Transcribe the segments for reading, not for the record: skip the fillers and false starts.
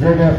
ZF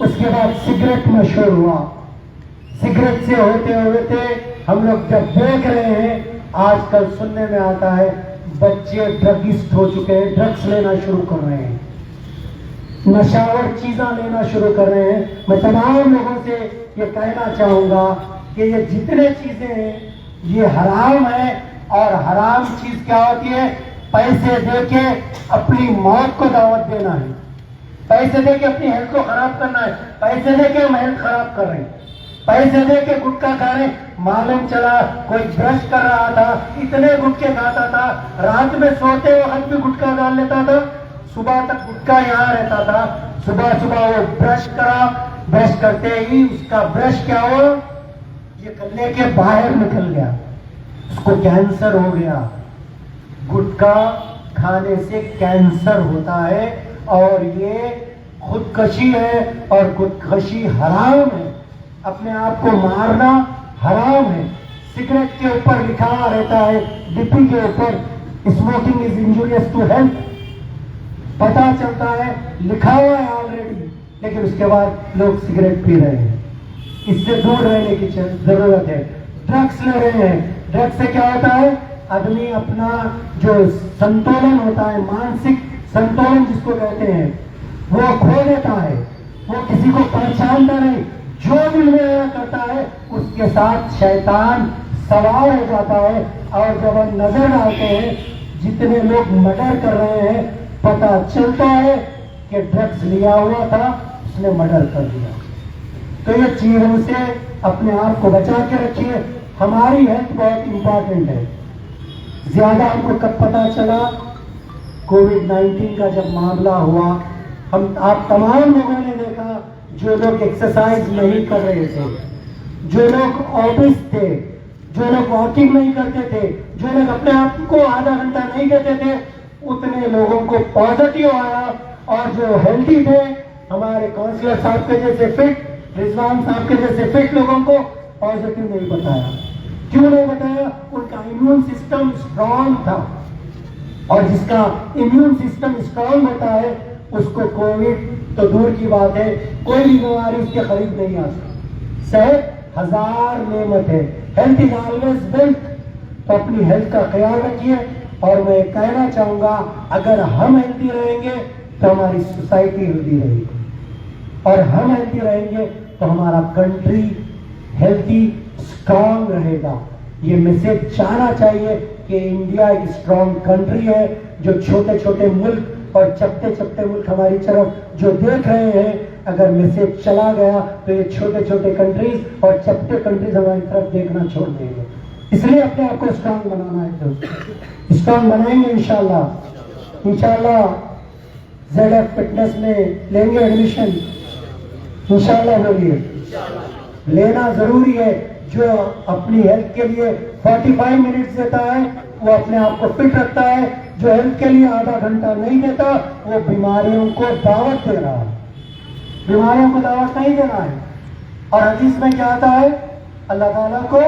اس کے بعد cigarette مشہور ہوا. سگریٹ سے ہوتے ہوتے ہم لوگ جب دیکھ رہے ہیں آج کل سننے میں آتا ہے بچے ڈرگسٹ ہو چکے ہیں, ڈرگس لینا شروع کر رہے ہیں, نشاور چیزاں لینا شروع کر رہے ہیں. میں تمام لوگوں سے یہ کہنا چاہوں گا کہ یہ جتنے چیزیں ہیں یہ حرام ہے, اور حرام چیز کیا ہوتی ہے؟ پیسے دے کے اپنی موت کو دعوت دینا ہے, پیسے دے کے اپنی ہیلتھ کو خراب کرنا ہے, پیسے دے کے ہم ہیلتھ خراب کر رہے ہیں, پیسے دے کے گٹکا کھا رہے ہیں. معلوم چلا کوئی برش کر رہا تھا, اتنے گٹکے کھاتا تھا, رات میں سوتے وقت بھی گٹکا ڈال لیتا تھا, صبح تک گٹکا یہاں رہتا تھا. صبح صبح وہ برش کرا, برش کرتے ہی اس کا برش کیا ہو, یہ گلے کے باہر نکل گیا, اس کو کینسر ہو گیا. گٹکا کھانے سے کینسر ہوتا ہے, اور یہ خودکشی ہے, اور خودکشی حرام ہے, اپنے آپ کو مارنا حرام ہے. سگریٹ کے اوپر لکھا رہتا ہے ڈپی کے اوپر smoking is injurious to health, پتا چلتا ہے لکھا ہوا ہے آلریڈی, لیکن اس کے بعد لوگ سگریٹ پی رہے ہیں. اس سے دور رہنے کی ضرورت ہے. ڈرگس لے رہے ہیں, ڈرگس سے کیا ہوتا ہے؟ آدمی اپنا جو سنتولن ہوتا ہے, مانسک سنتولن جس کو کہتے ہیں, وہ کھو دیتا ہے. وہ کسی کو پہچانتا نہیں, جو بھی میں کرتا ہے اس کے ساتھ شیطان سوار ہو جاتا ہے. اور جب ہم نظر ڈالتے ہیں جتنے لوگ مرڈر کر رہے ہیں, پتا چلتا ہے کہ ڈرگس لیا ہوا تھا, اس نے مرڈر کر دیا. تو یہ چیزوں سے اپنے آپ کو بچا کے رکھیے. ہماری ہیلتھ بہت امپورٹنٹ ہے. زیادہ ہم کو کب پتا چلا؟ کووڈ-19 کا جب معاملہ ہوا. آپ تمام لوگوں نے دیکھا, جو لوگ ایکسرسائز نہیں کر رہے تھے, جو لوگ آفس تھے, جو لوگ واکنگ نہیں کرتے تھے, جو لوگ اپنے آپ کو آدھا گھنٹہ نہیں دیتے تھے, اتنے لوگوں کو پازیٹیو آیا. اور جو ہیلتھی تھے, ہمارے کاؤنسلر صاحب کے جیسے فٹ, رضوان صاحب کے جیسے فٹ لوگوں کو پازیٹیو نہیں بتایا. کیوں نہیں بتایا؟ ان کا امیون سسٹم اسٹرانگ تھا, اور جس کا امیون سسٹم اسٹرانگ ہوتا ہے اس کو کووڈ تو دور کی بات ہے, کوئی بھی بیماری اس کے قریب نہیں آتی. صحت ہزار نعمت ہے, ہیلتھ از آلویز ویلتھ. تو اپنی ہیلتھ کا خیال رکھیے. اور میں کہنا چاہوں گا اگر ہم ہیلتھی رہیں گے تو ہماری سوسائٹی ہیلتھی رہے گی, اور ہم ہیلتھی رہیں گے تو ہمارا کنٹری ہیلتھی اسٹرانگ رہے گا. یہ میسج جانا چاہیے کہ انڈیا ایک اسٹرانگ کنٹری ہے. جو چھوٹے چھوٹے ملک اور چپتے چپتے ملک ہماری طرف جو دیکھ رہے ہیں, اگر میسج چلا گیا تو یہ چھوٹے چھوٹے کنٹریز اور چپتے کنٹریز ہماری طرف دیکھنا چھوڑ دیں گے. اس لیے اپنے آپ کو اسٹرانگ بنانا ہے. تو اسٹرانگ بنائیں گے انشاءاللہ. انشاءاللہ زیڈ ایف فٹنس میں لیں گے ایڈمیشن انشاءاللہ. بولیے لینا ضروری ہے. جو اپنی ہیلتھ کے لیے 45 منٹس دیتا ہے وہ اپنے آپ کو فٹ رکھتا ہے. جو ہیلتھ کے لیے آدھا گھنٹہ نہیں دیتا وہ بیماریوں کو دعوت دے رہا ہے, بیماریوں کو دعوت نہیں دینا ہے. اور حدیث میں کیا آتا ہے؟ اللہ تعالیٰ کو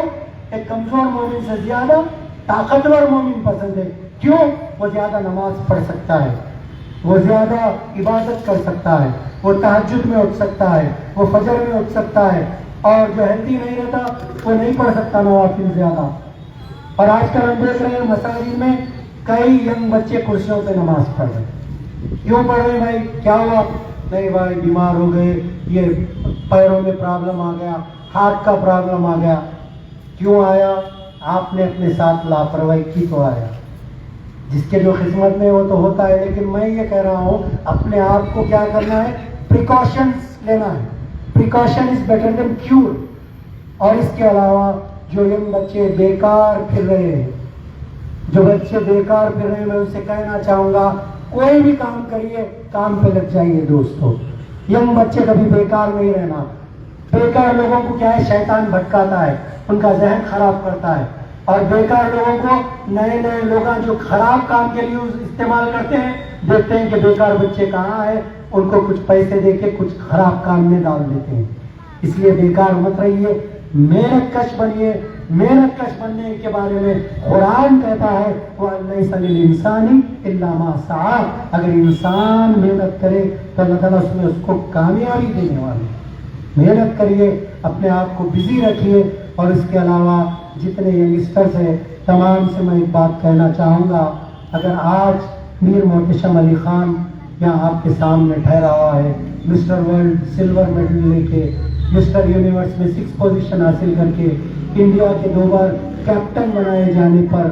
ایک کمزور مومن سے زیادہ طاقتور مومن پسند ہے. کیوں؟ وہ زیادہ نماز پڑھ سکتا ہے, وہ زیادہ عبادت کر سکتا ہے, وہ تہجد میں اٹھ سکتا ہے, وہ فجر میں اٹھ سکتا ہے. اور جو ہیلتھی نہیں رہتا وہ نہیں پڑھ سکتا نوافل زیادہ. اور آج کل ہم دیکھ رہے ہیں مساجد میں کئی ینگ بچے کرسیوں پہ نماز پڑھ رہے ہیں. کیوں پڑھ رہے ہیں بھائی؟ کیا ہوا؟ نہیں بھائی بیمار ہو گئے, یہ پیروں میں پرابلم آ گیا, ہارٹ کا پرابلم آ گیا. کیوں آیا؟ آپ نے اپنے ساتھ لاپرواہی کی تو آیا. جس کے جو خدمت میں وہ تو ہوتا ہے, لیکن میں یہ کہہ رہا ہوں اپنے آپ کو کیا کرنا ہے؟ پریکاشنز لینا ہے. Precaution is better than cure. اور اس کے علاوہ جو ینگ بچے بیکار پھر رہے ہیں, جو بچے بیکار پھر رہے ہیں, میں ان سے کہنا چاہوں گا کوئی بھی کام کریے, کام پہ لگ جائیے دوستو. ینگ بچے کبھی بیکار نہیں رہنا. بیکار لوگوں کو کیا ہے؟ شیطان بھٹکاتا ہے, ان کا ذہن خراب کرتا ہے. اور بیکار لوگوں کو نئے نئے لوگ جو خراب کام کے لیے استعمال کرتے ہیں, دیکھتے ہیں کہ بیکار بچے کہاں ہے, ان کو کچھ پیسے دے کے کچھ خراب کام میں ڈال دیتے ہیں. اس لیے بیکار مت رہیے, محنت کش بنیے, محنت کش بننے کے بارے میں قرآن کہتا ہے وَلَيْسَ لِلْإِنسَانِ إِلَّا مَا سَعَىٰ، اگر انسان محنت کرے تو اللہ تعالیٰ اس میں اس کو کامیابی دینے والی۔ محنت کریے، اپنے آپ کو بزی رکھیے، اور اس کے علاوہ جتنے ینگسٹرز ہیں تمام سے میں ایک بات کہنا چاہوں گا، اگر آج میر محتشم علی خان یہاں آپ کے سامنے ٹھہرا ہوا ہے، مسٹر ورلڈ سلور میڈل لے کے، مسٹر یونیورس میں 6 پوزیشن حاصل کر کے، انڈیا کے 2 بار کیپٹن بنائے جانے پر،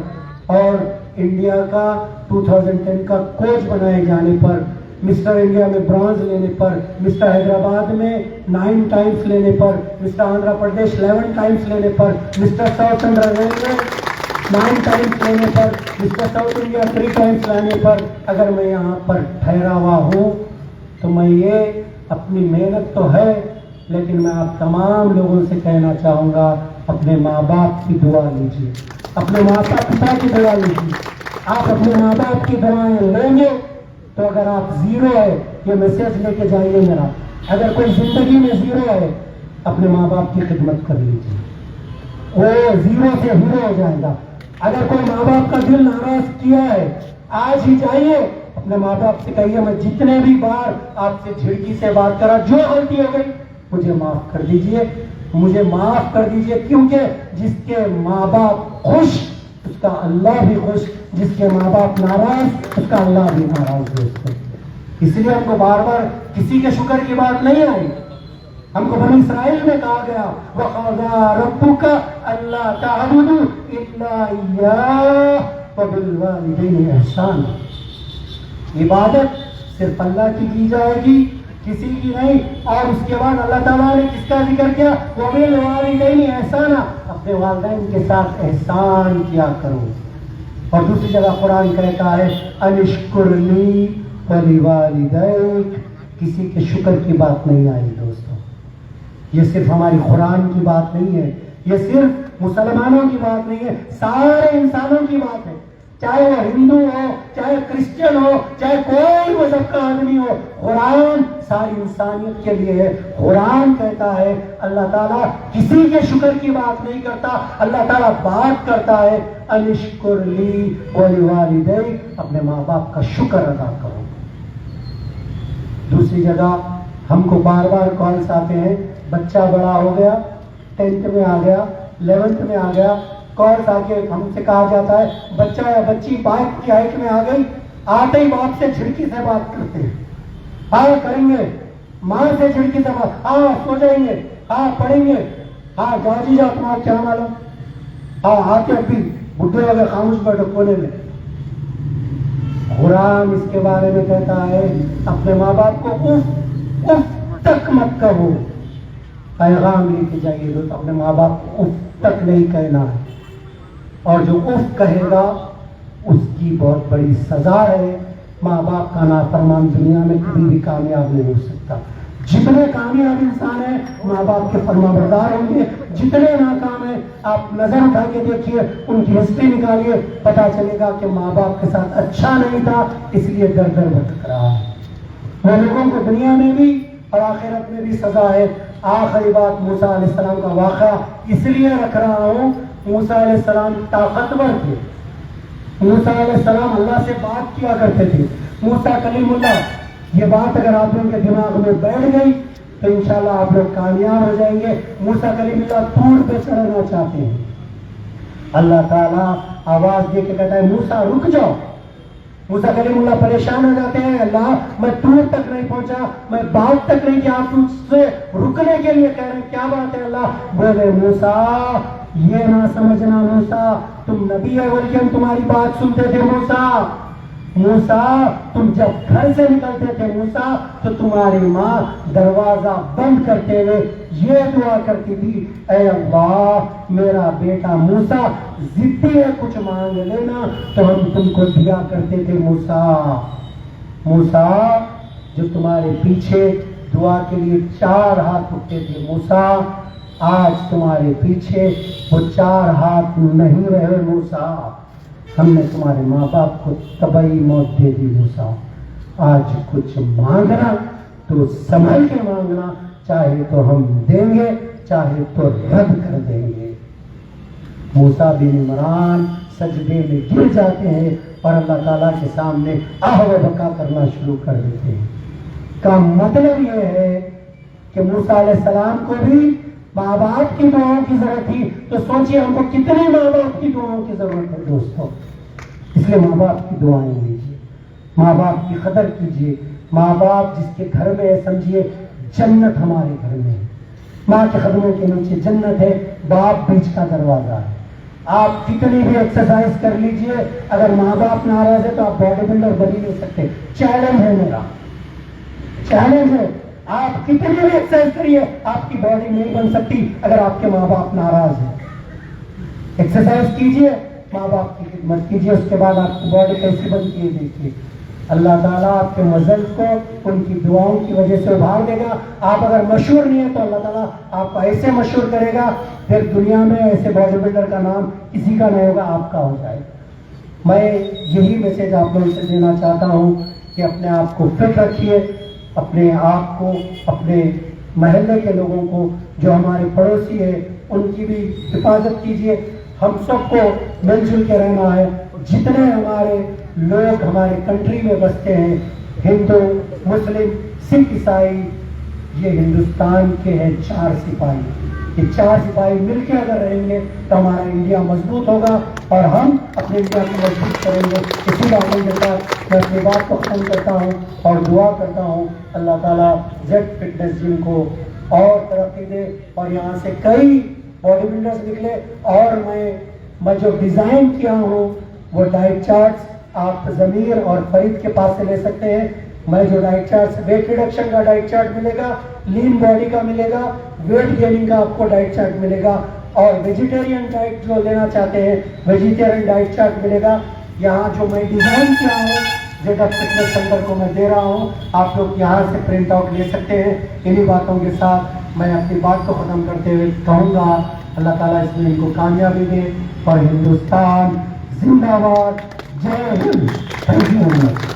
اور انڈیا کا 2010 کا کوچ بنائے جانے پر، مسٹر انڈیا میں برانز لینے پر، مسٹر حیدرآباد میں 9 ٹائمز لینے پر، مسٹر آندھرا پردیش 11 ٹائمز لینے پر، Mister South Andhra railway 9 times لینے پر، مسٹر ساؤتھ انڈیا 3 ٹائمز لانے پر اگر میں یہاں پر ٹھہرا ہوا ہوں تو میں یہ اپنی محنت تو ہے، لیکن میں آپ تمام لوگوں سے کہنا چاہوں گا اپنے ماں باپ کی دعا لیجیے، اپنے ماتا پتا کی دعا لیجیے۔ آپ اپنے ماں باپ کی دعائیں لیں گے تو اگر آپ زیرو ہے، یہ میسج لے کے جائیے میرا، اگر کوئی زندگی میں زیرو ہے اپنے ماں باپ کی خدمت کر لیجیے، وہ زیرو سے ہیرو ہو جائے گا۔ اگر کوئی ماں باپ کا دل ناراض کیا ہے، آج ہی جائیے اپنے ماں باپ سے کہیے میں جتنے بھی بار آپ سے جھڑکی سے بات کرا، جو غلطی ہو گئی مجھے معاف کر دیجئے، مجھے معاف کر دیجئے، کیونکہ جس کے ماں باپ خوش اس کا اللہ بھی خوش، جس کے ماں باپ ناراض اس کا اللہ بھی ناراض دوستو۔ اس لیے ہم کو بار بار کسی کے شکر کی بات نہیں آئی، ہم کو بنی اسرائیل میں کہا گیا وَقَضَىٰ رَبُّكَ أَلَّا تَعْبُدُوا إِلَّا إِيَّاهُ وَبِالْوَالِدَيْنِ إِحْسَانًا، عبادت صرف اللہ کی جائے گی، کسی کی نہیں۔ اور اس کے بعد اللہ تعالیٰ نے کس کا ذکر کیا؟ وَبِالْوَالِدَيْنِ إِحْسَانًا، اپنے والدین کے ساتھ احسان کیا کرو۔ اور دوسری جگہ قرآن کہتا ہے أَنِ اشْكُرْ لِي وَلِوَالِدَيْكَ، کسی کے شکر کی بات نہیں آئی دوستو۔ یہ صرف ہماری قرآن کی بات نہیں ہے، یہ صرف مسلمانوں کی بات نہیں ہے، سارے انسانوں کی بات ہے، چاہے وہ ہندو ہو، چاہے کرسچن ہو، چاہے کوئی مذہب کا آدمی ہو، قرآن ساری انسانیت کے لیے ہے۔ قرآن کہتا ہے اللہ تعالیٰ کسی کے شکر کی بات نہیں کرتا، اللہ تعالیٰ بات کرتا ہے أَنِ اشْكُرْ لِي وَلِوَالِدَيْكَ، اپنے ماں باپ کا شکر ادا کرو۔ دوسری جگہ ہم کو بار بار کالز آتے ہیں، بچہ بڑا ہو گیا، 10th میں آ گیا، 11th میں آ گیا، کالز آ کے ہم سے کہا جاتا ہے بچہ یا بچی 5 کی ہائٹ میں آ گئی، آتے ہی باپ سے جھڑکی سے بات کرتے ہیں، ہاں کریں گے، ماں سے جھڑکی سے بات، ہاں سو جائیں گے، ہاں پڑھیں گے، ہاں جاؤ جی جاؤ تمہارا کیا معلوم، ہاں آتے ابھی بڈھے ہو گئے خاموش بیٹھو کونے میں۔ قرآن اس کے بارے میں کہتا ہے اپنے ماں باپ کو اف اف تک مت کہو، پیغام لے کے جائیے دوست، اپنے ماں باپ کو اف تک نہیں کہنا ہے، اور جو اف کہے گا اس کی بہت بڑی سزا ہے۔ ماں باپ کا نافرمان دنیا میں کبھی بھی کامیاب نہیں ہو سکتا۔ جتنے کامیاب انسان ہیں ماں باپ کے فرمانبردار ہوں گے، جتنے ناکام ہیں آپ نظر اٹھا کے دیکھیے، ان کی ہسٹری نکالیے، پتا چلے گا کہ ماں باپ کے ساتھ اچھا نہیں تھا، اس لیے در در بھٹک رہا ہے۔ وہ لوگوں کو دنیا میں بھی اور آخرت میں بھی سزا ہے۔ آخری بات موسیٰ علیہ السلام کا واقعہ اس لیے رکھ رہا ہوں، موسیٰ علیہ السلام طاقتور تھے، موسیٰ علیہ السلام اللہ سے بات کیا کرتے تھے، موسیٰ کلیم اللہ، یہ بات اگر آپ لوگوں کے دماغ میں بیٹھ گئی تو انشاءاللہ آپ لوگ کامیاب ہو جائیں گے۔ موسیٰ کلیم اللہ طور پہ چڑھنا چاہتے ہیں، اللہ تعالیٰ آواز دے کے کہتا ہے موسیٰ رک جاؤ، موسیٰ کلیم اللہ پریشان ہو جاتے ہیں، اللہ میں طور تک نہیں پہنچا، میں بات تک نہیں کیا، آپ مجھ سے رکنے کے لیے کہہ رہے ہیں، کیا بات ہے اللہ؟ بولے موسیٰ یہ نہ سمجھنا موسیٰ تم نبی ہے بول کے ہم تمہاری بات سنتے تھے، موسیٰ موسیٰ تم جب گھر سے نکلتے تھے موسیٰ تو تمہاری ماں دروازہ بند کرتے ہوئے یہ دعا کرتی تھی، اے اللہ میرا بیٹا موسیٰ ضدی ہے، کچھ مانگ لینا تو ہم تم کو دیا کرتے تھے۔ موسیٰ موسیٰ جو تمہارے پیچھے دعا کے لیے 4 ہاتھ اٹھتے تھے، موسیٰ آج تمہارے پیچھے وہ 4 ہاتھ نہیں رہے موسیٰ، ہم نے تمہارے ماں باپ کو طبعی موت دے دی موسیٰ، آج کچھ مانگنا تو سنبھل کے مانگنا، چاہے تو ہم دیں گے چاہے تو رد کر دیں گے۔ موسیٰ بن عمران سجدے میں گر جاتے ہیں اور اللہ تعالیٰ کے سامنے آہ و بکا کرنا شروع کر دیتے ہیں. کا مطلب یہ ہے کہ موسیٰ علیہ السلام کو بھی ماں باپ کی دعاؤں کی ضرورت تھی. تو سوچئے ہم کو کتنے ماں باپ کی دعاؤں کی ضرورت ہے دوستوں. اس لیے ماں باپ کی دعائیں لیجیے, ماں باپ کی قدر کیجیے. ماں باپ جس کے گھر میں ہے سمجھیے جنت ہمارے گھر میں ہے. ماں کے قدموں کے نیچے جنت ہے, باپ بیچ کا دروازہ ہے. آپ کتنی بھی ایکسرسائز کر لیجئے, اگر ماں باپ ناراض ہے تو آپ باڈی بلڈر بن ہی نہیں سکتے. چیلنج ہے میرا, چیلنج ہے. آپ کتنی بھی ایکسرسائز کریے, آپ کی باڈی نہیں بن سکتی اگر آپ کے ماں باپ ناراض ہیں. ایکسرسائز کیجئے, ماں باپ کی خدمت کیجئے, اس کے بعد آپ کی باڈی کیسی بنتی ہے دیکھیے. اللہ تعالیٰ آپ کے مزل کو ان کی دعاؤں کی وجہ سے ابھار دے گا. آپ اگر مشہور نہیں ہیں تو اللہ تعالیٰ آپ کو ایسے مشہور کرے گا, پھر دنیا میں ایسے باڈی بلڈر کا نام کسی کا نہیں ہوگا, آپ کا ہو جائے گا. میں یہی میسج آپ لوگوں سے دینا چاہتا ہوں کہ اپنے آپ کو فٹ رکھیے, اپنے آپ کو, اپنے محلے کے لوگوں کو جو ہمارے پڑوسی ہیں ان کی بھی حفاظت کیجیے. ہم سب کو مل جل کے رہنا ہے. جتنے ہمارے لوگ ہمارے کنٹری میں بستے ہیں, ہندو, مسلم, سکھ, عیسائی, یہ ہندوستان کے ہیں 4 سپاہی. یہ 4 سپاہی مل کے اگر رہیں گے تو ہمارا انڈیا مضبوط ہوگا اور ہم اپنے انڈیا کو مضبوط کریں گے. اسی باتوں کے ساتھ میں اپنی بات کو ختم کرتا ہوں اور دعا کرتا ہوں اللہ تعالیٰ زیڈ فٹنس جم کو اور ترقی دے اور یہاں سے کئی باڈی بلڈرز نکلے. اور میں جو ڈیزائن کیا ہوں وہ ڈائٹ چارٹس آپ ضمیر اور فرید کے پاس سے لے سکتے ہیں. میں جو ڈائٹ چارٹ, ویٹ ریڈکشن کا ڈائٹ چارٹ ملے گا, لین باڈی کا ملے گا, ویٹ گیننگ کا آپ کو ڈائٹ چارٹ ملے گا, اور ویجیٹیرین ڈائٹ جو لینا چاہتے ہیں ویجیٹیرین ڈائٹ چارٹ ملے گا. یہاں جو میں ڈیزائن کیا ہوں زیڈ فٹنس سینٹر کو میں دے رہا ہوں, آپ لوگ یہاں سے پرنٹ آؤٹ لے سکتے ہیں. انہی باتوں کے ساتھ میں اپنی بات کو ختم کرتے ہوئے کہوں گا اللہ تعالیٰ اس میں ان کو کامیابی دے اور ہندوستان زندہ باد. جے ہند. Thank you.